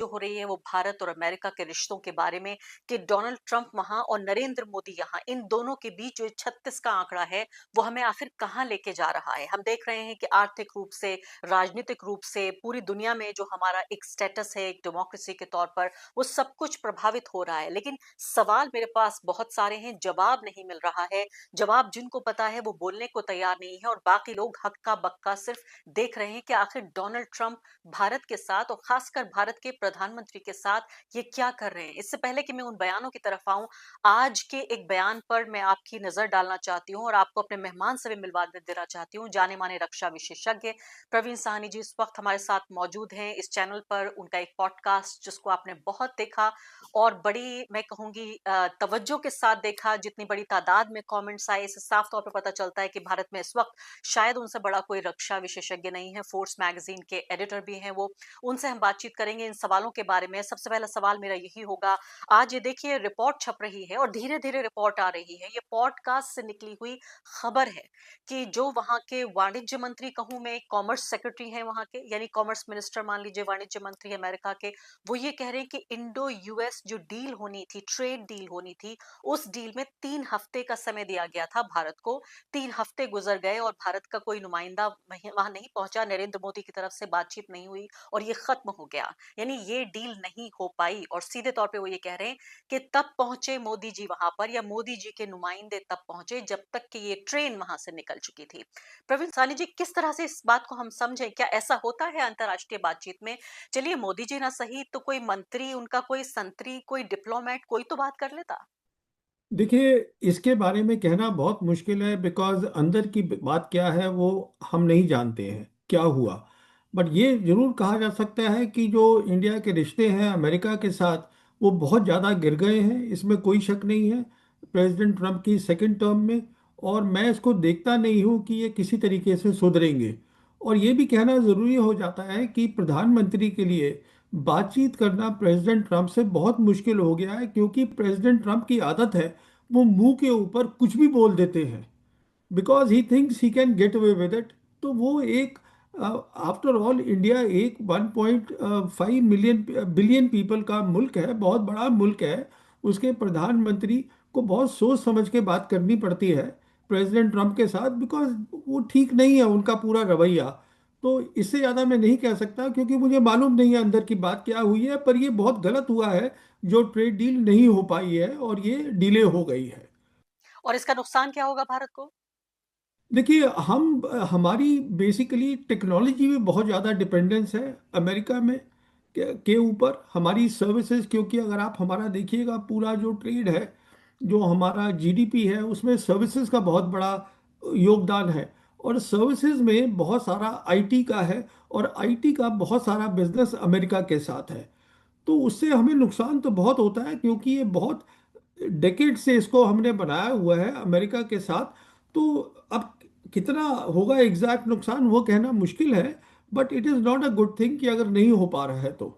जो हो रही है वो भारत और अमेरिका के रिश्तों के बारे में कि डोनाल्ड ट्रंप वहां और नरेंद्र मोदी यहाँ, इन दोनों के बीच जो 36 का आंकड़ा है वो हमें आखिर कहाँ लेके जा रहा है। हम देख रहे हैं कि आर्थिक रूप से, राजनीतिक रूप से पूरी दुनिया में जो हमारा एक स्टेटस है एक डेमोक्रेसी के तौर पर, वो सब कुछ प्रभावित हो रहा है। लेकिन सवाल मेरे पास बहुत सारे हैं, जवाब नहीं मिल रहा है। जवाब जिनको पता है वो बोलने को तैयार नहीं है और बाकी लोग हक्का बक्का सिर्फ देख रहे हैं कि आखिर डोनाल्ड ट्रंप भारत के साथ और खासकर भारत के प्रधानमंत्री के साथ ये क्या कर रहे हैं। इससे पहले कि मैं उन बयानों की तरफ आऊं, आज के एक बयान पर मैं आपकी नजर डालना चाहती हूं और आपको अपने मेहमान से भी मिलवा देना चाहती हूं। जाने माने रक्षा विशेषज्ञ प्रवीण साहनी जी इस वक्त हमारे साथ मौजूद हैं। इस चैनल पर उनका एक पॉडकास्ट जिसको आपने बहुत देखा और बड़ी, मैं कहूंगी, तवज्जो के साथ देखा। जितनी बड़ी तादाद में कमेंट्स आए, इससे साफ तौर पर पता चलता है कि भारत में इस वक्त शायद उनसे बड़ा कोई रक्षा विशेषज्ञ नहीं है। फोर्स मैगजीन के एडिटर भी हैं वो। उनसे हम बातचीत करेंगे इन सवालों के बारे में। सबसे पहला सवाल मेरा यही होगा, आज ये देखिए रिपोर्ट छप रही है और धीरे धीरे रिपोर्ट आ रही है, ये पॉडकास्ट से निकली हुई खबर है कि जो वहां के वाणिज्य मंत्री, कहूं मैं, कॉमर्स सेक्रेटरी हैं वहां के, यानी कॉमर्स मिनिस्टर मान लीजिए, वाणिज्य मंत्री अमेरिका के, वो ये कह रहे हैं कि इंडो यूएस जो डील होनी थी, ट्रेड डील होनी थी, उस डील में 3 हफ्ते का समय दिया गया था भारत को। 3 हफ्ते गुजर गए और भारत का कोई नुमाइंदा वहां नहीं पहुंचा, नरेंद्र मोदी की तरफ से बातचीत नहीं हुई और ये खत्म हो गया। यानी ये डील नहीं हो पाई और सीधे तौर पे वो ये कह रहे हैं कि तब पहुंचे मोदी जी वहां पर, या मोदी जी के नुमाइंदे तब पहुंचे जब तक कि ये ट्रेन वहां से निकल चुकी थी। प्रवीण सानी जी, किस तरह से इस बात को हम समझें? क्या ऐसा होता है अंतर्राष्ट्रीय बातचीत में? चलिए मोदी जी ना सही तो कोई मंत्री, उनका कोई संतरी, कोई डिप्लोमेट, कोई तो बात कर लेता। देखिए, इसके बारे में कहना बहुत मुश्किल है बिकॉज अंदर की बात क्या है वो हम नहीं जानते हैं क्या हुआ। बट ये जरूर कहा जा सकता है कि जो इंडिया के रिश्ते हैं अमेरिका के साथ वो बहुत ज़्यादा गिर गए हैं, इसमें कोई शक नहीं है। प्रेसिडेंट ट्रम्प की सेकंड टर्म में, और मैं इसको देखता नहीं हूँ कि ये किसी तरीके से सुधरेंगे। और ये भी कहना ज़रूरी हो जाता है कि प्रधानमंत्री के लिए बातचीत करना प्रेसिडेंट ट्रम्प से बहुत मुश्किल हो गया है, क्योंकि प्रेसिडेंट ट्रम्प की आदत है वो मुंह के ऊपर कुछ भी बोल देते हैं because he thinks he can get away with it. तो वो एक, आफ्टर ऑल इंडिया एक 1.5 मिलियन बिलियन पीपल का मुल्क है, बहुत बड़ा मुल्क है। उसके प्रधानमंत्री को बहुत सोच समझ के बात करनी पड़ती है प्रेसिडेंट ट्रम्प के साथ, बिकॉज वो ठीक नहीं है उनका पूरा रवैया। तो इससे ज़्यादा मैं नहीं कह सकता क्योंकि मुझे मालूम नहीं है अंदर की बात क्या हुई है, पर ये बहुत गलत हुआ है जो ट्रेड डील नहीं हो पाई है और ये डिले हो गई है। और इसका नुकसान क्या होगा भारत को? देखिए, हम हमारी बेसिकली टेक्नोलॉजी में बहुत ज़्यादा डिपेंडेंस है अमेरिका में के ऊपर, हमारी सर्विसेज। क्योंकि अगर आप हमारा देखिएगा पूरा जो ट्रेड है, जो हमारा जीडीपी है, उसमें सर्विसेज का बहुत बड़ा योगदान है। और सर्विसेज में बहुत सारा आईटी का है, और आईटी का बहुत सारा बिजनेस अमेरिका के साथ है। तो उससे हमें नुकसान तो बहुत होता है क्योंकि ये बहुत डेकेड से इसको हमने बनाया हुआ है अमेरिका के साथ। तो अब कितना होगा एग्जैक्ट नुकसान वो कहना मुश्किल है, but it is not a good thing कि अगर नहीं हो पा रहा है तो।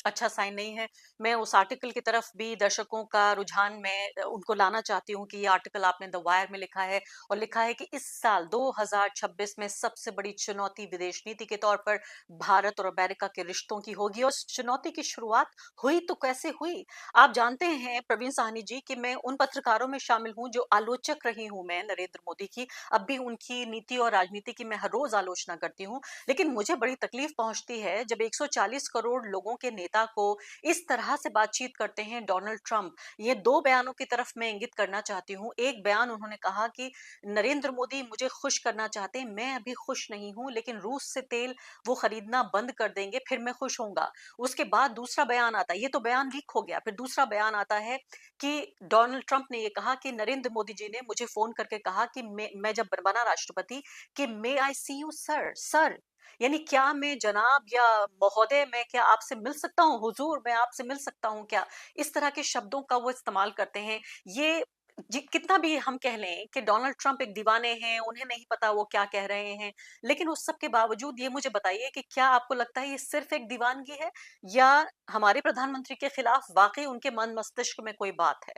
अच्छा साइन नहीं है। मैं उस आर्टिकल की तरफ भी दर्शकों का रुझान में उनको लाना चाहती हूँ कि ये आर्टिकल आपने द वायर में लिखा है और लिखा है कि इस साल 2026 में सबसे बड़ी चुनौती विदेश नीति के तौर पर भारत और अमेरिका के रिश्तों की होगी। और इस चुनौती की शुरुआत हुई तो कैसे हुई? आप जानते हैं प्रवीण साहनी जी कि मैं उन पत्रकारों में शामिल हूँ जो आलोचक रही हूँ मैं नरेंद्र मोदी की। अब भी उनकी नीति और राजनीति की मैं हर रोज आलोचना करती हूँ। लेकिन मुझे बड़ी तकलीफ पहुंचती है जब 140 करोड़ लोगों के नेता को इस तरह से बातचीत करते हैं डोनाल्ड ट्रंप। ये दो बयानों की तरफ मैं इंगित करना चाहती हूँ। एक बयान उन्होंने कहा कि नरेंद्र मोदी मुझे खुश करना चाहते हैं, मैं अभी खुश नहीं हूं, लेकिन रूस से तेल वो खरीदना बंद कर देंगे फिर मैं खुश होऊंगा। उसके बाद दूसरा बयान आता है, ये तो बयान लीक हो गया, फिर दूसरा बयान आता है कि डोनाल्ड ट्रंप ने ये कहा कि नरेंद्र मोदी जी ने मुझे फोन करके कहा कि मैं जब बना राष्ट्रपति कि मे आई सी यू सर सर, यानी क्या मैं जनाब या महोदय, मैं क्या आपसे मिल सकता हूँ, हुजूर मैं आपसे मिल सकता हूँ क्या? इस तरह के शब्दों का वो इस्तेमाल करते हैं। ये कितना भी हम कह लें कि डोनाल्ड ट्रंप एक दीवाने हैं, उन्हें नहीं पता वो क्या कह रहे हैं, लेकिन उस सब के बावजूद ये मुझे बताइए कि क्या आपको लगता है ये सिर्फ एक दीवानगी है या हमारे प्रधानमंत्री के खिलाफ वाकई उनके मन मस्तिष्क में कोई बात है?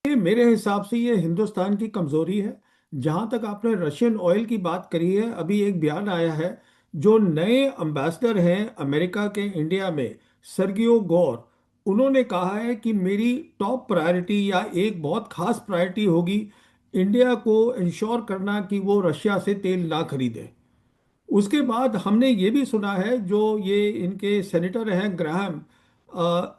ये मेरे हिसाब से ये हिंदुस्तान की कमजोरी है। जहां तक आपने रशियन ऑयल की बात करी है, अभी एक बयान आया है जो नए अम्बेसडर हैं अमेरिका के इंडिया में, सर्गियो गौर, उन्होंने कहा है कि मेरी टॉप प्रायोरिटी या एक बहुत खास प्रायोरिटी होगी इंडिया को इंश्योर करना कि वो रशिया से तेल ना खरीदे। उसके बाद हमने ये भी सुना है, जो ये इनके सेनेटर हैं ग्राहम,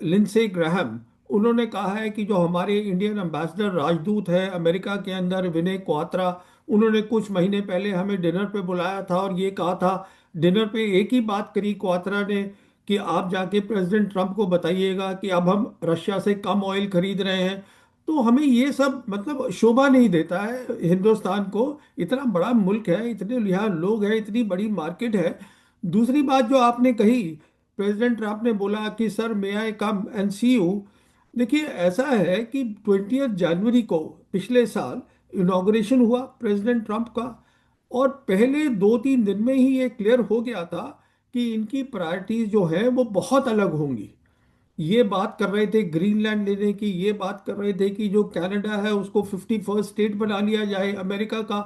लिंडसे ग्राहम, उन्होंने कहा है कि जो हमारे इंडियन एम्बेसडर राजदूत है अमेरिका के अंदर विनय क्वात्रा, उन्होंने कुछ महीने पहले हमें डिनर पे बुलाया था और ये कहा था, डिनर पे एक ही बात करी क्वात्रा ने, कि आप जाके प्रेसिडेंट ट्रंप को बताइएगा कि अब हम रशिया से कम ऑयल खरीद रहे हैं। तो हमें ये सब मतलब शोभा नहीं देता है हिंदुस्तान को। इतना बड़ा मुल्क है, इतने यहाँ लोग हैं, इतनी बड़ी मार्केट है। दूसरी बात जो आपने कही, प्रेसिडेंट ट्रंप ने बोला कि sir may I come and see you. देखिए ऐसा है कि 20 जनवरी को पिछले साल इनॉग्रेशन हुआ प्रेसिडेंट ट्रंप का, और पहले 2-3 दिन में ही ये क्लियर हो गया था कि इनकी प्रायोरिटीज जो है वो बहुत अलग होंगी। ये बात कर रहे थे ग्रीनलैंड लेने की, ये बात कर रहे थे कि जो कनाडा है उसको 51st स्टेट बना लिया जाए अमेरिका का।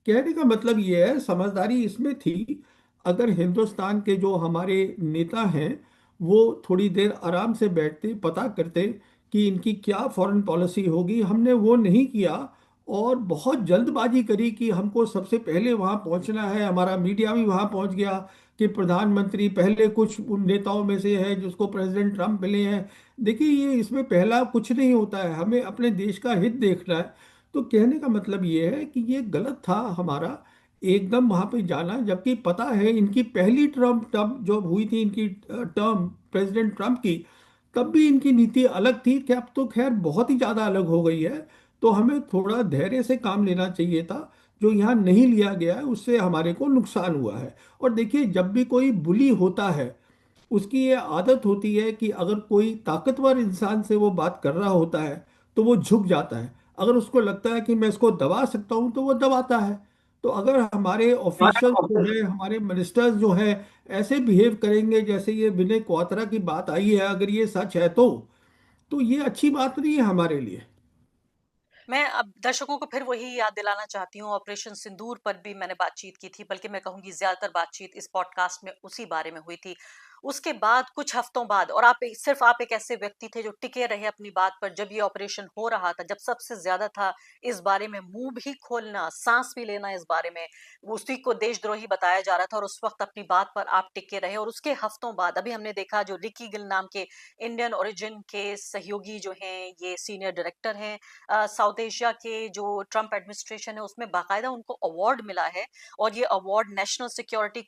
कहने का मतलब ये है, समझदारी इसमें थी, अगर हिंदुस्तान के जो हमारे नेता हैं वो थोड़ी देर आराम से बैठते, पता करते कि इनकी क्या फॉरेन पॉलिसी होगी। हमने वो नहीं किया और बहुत जल्दबाजी करी कि हमको सबसे पहले वहां पहुंचना है, हमारा मीडिया भी वहां पहुंच गया कि प्रधानमंत्री पहले कुछ उन नेताओं में से है जिसको प्रेसिडेंट ट्रंप मिले हैं। देखिए ये इसमें पहला कुछ नहीं होता है, हमें अपने देश का हित देखना है। तो कहने का मतलब ये है कि ये गलत था हमारा एकदम वहां पे जाना, जबकि पता है इनकी पहली ट्रम्प टर्म जब हुई थी, इनकी टर्म प्रेसिडेंट ट्रंप की, तब भी इनकी नीति अलग थी, कि अब तो खैर बहुत ही ज़्यादा अलग हो गई है। तो हमें थोड़ा धैर्य से काम लेना चाहिए था, जो यहाँ नहीं लिया गया है उससे हमारे को नुकसान हुआ है। और देखिए जब भी कोई बुली होता है, उसकी ये आदत होती है कि अगर कोई ताकतवर इंसान से वो बात कर रहा होता है तो वो झुक जाता है। अगर उसको लगता है कि मैं इसको दबा सकता हूँ तो वो दबाता है। तो अगर हमारे ऑफिशियल जो है, हमारे मिनिस्टर्स जो हैं, ऐसे बिहेव करेंगे जैसे ये विनय क्वात्रा की बात आई है, अगर ये सच है तो ये अच्छी बात नहीं है हमारे लिए। मैं अब दर्शकों को फिर वही याद दिलाना चाहती हूँ, ऑपरेशन सिंदूर पर भी मैंने बातचीत की थी, बल्कि मैं कहूंगी ज्यादातर बातचीत इस पॉडकास्ट में उसी बारे में हुई थी। उसके बाद कुछ हफ्तों बाद, और सिर्फ आप एक ऐसे व्यक्ति थे जो टिके रहे अपनी बात पर, जब ये ऑपरेशन हो रहा था, जब सबसे ज्यादा था इस बारे में मुंह भी खोलना, सांस भी लेना इस बारे में, उसी को देशद्रोही बताया जा रहा था, और उस वक्त अपनी बात पर आप टिके रहे। और उसके हफ्तों बाद अभी हमने देखा, जो रिकी गिल नाम के इंडियन ओरिजिन के सहयोगी जो हैं, ये सीनियर डायरेक्टर हैं साउथ एशिया के, जो ट्रम्प एडमिनिस्ट्रेशन है उसमें बाकायदा उनको अवार्ड मिला है। और ये award national security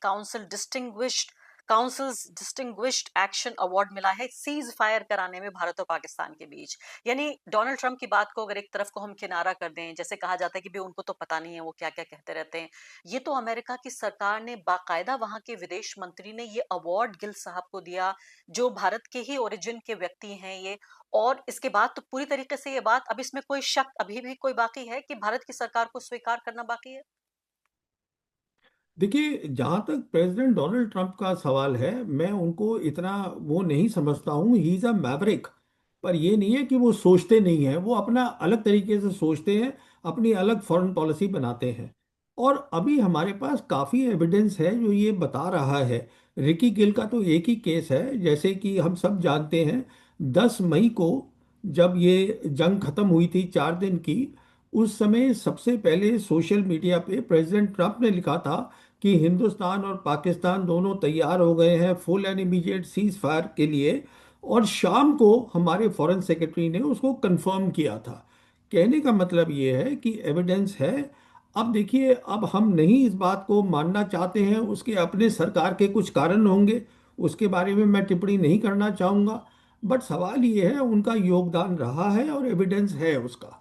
councils distinguished action award मिला है सीज फायर कराने में भारत और पाकिस्तान के बीच। यानी डोनाल्ड ट्रंप की बात को अगर एक तरफ को हम किनारा कर दें, जैसे कहा जाता है कि भाई उनको तो पता नहीं है वो क्या क्या कहते रहते हैं, ये तो अमेरिका की सरकार ने बाकायदा, वहां के विदेश मंत्री ने ये अवार्ड गिल साहब को दिया, जो भारत के ही ओरिजिन के व्यक्ति हैं ये। और इसके बाद तो पूरी तरीके से ये बात, अब इसमें कोई शक अभी भी कोई बाकी है कि भारत की सरकार को स्वीकार करना बाकी है? देखिए जहाँ तक प्रेसिडेंट डोनाल्ड ट्रंप का सवाल है, मैं उनको इतना वो नहीं समझता हूँ। He is a Maverick. पर ये नहीं है कि वो सोचते नहीं हैं, वो अपना अलग तरीके से सोचते हैं, अपनी अलग फॉरेन पॉलिसी बनाते हैं। और अभी हमारे पास काफ़ी एविडेंस है जो ये बता रहा है। रिकी गिल का तो एक ही केस है, जैसे कि हम सब जानते हैं, 10 मई को जब ये जंग खत्म हुई थी 4 दिन की, उस समय सबसे पहले सोशल मीडिया पे प्रेसिडेंट ट्रंप ने लिखा था कि हिंदुस्तान और पाकिस्तान दोनों तैयार हो गए हैं full and immediate cease fire के लिए। और शाम को हमारे फॉरेन सेक्रेटरी ने उसको कंफर्म किया था। कहने का मतलब ये है कि एविडेंस है। अब देखिए, अब हम नहीं इस बात को मानना चाहते हैं, उसके अपने सरकार के कुछ कारण होंगे, उसके बारे में मैं टिप्पणी नहीं करना चाहूँगा। बट सवाल ये है, उनका योगदान रहा है और एविडेंस है उसका।